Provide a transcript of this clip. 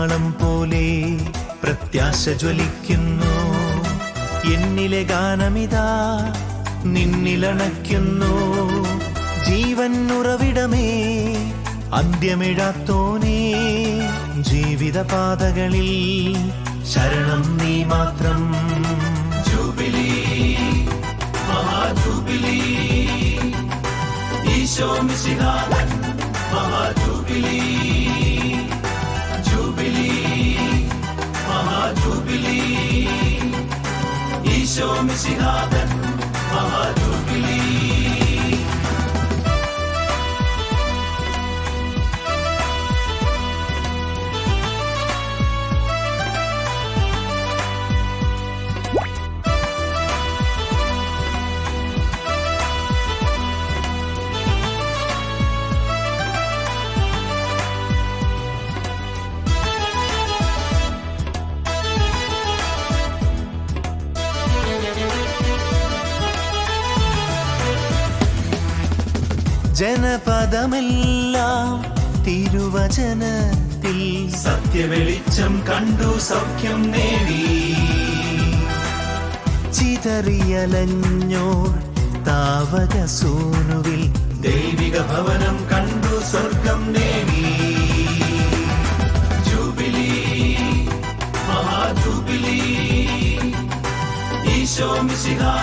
തിരുനാളം പോലെ പ്രത്യാശ ജ്വലിക്കുന്നു. എന്നിലെ ഗാനമിതാ നിന്നിലണയ്ക്കുന്നു. ജീവൻ ഉറവിടമേ, അന്ത്യമിടാത്തോനേ, ജീവിത പാതകളിൽ ശരണം നീ മാത്രം. ജൂബിലി, മഹാജൂബിലി, ഈശോ മിശിഹാതൻ മഹാജൂബിലി. ജൂബിലി, മഹാജൂബിലി, ഈശോ മിശിഹാതൻ മഹാജൂബിലി. ജനപദമെല്ലാം തിരുവചനത്തിൽ സത്യവെളിച്ചം കണ്ടു സൗഖ്യം നേടി. ചിതറിയലഞ്ഞോർ താവക സൂനുവിൽ ദൈവിക ഭവനം കണ്ടു സ്വർഗം നേടി. ജൂബിലി, മഹാജൂബിലി, ഈശോ മിശിഹാ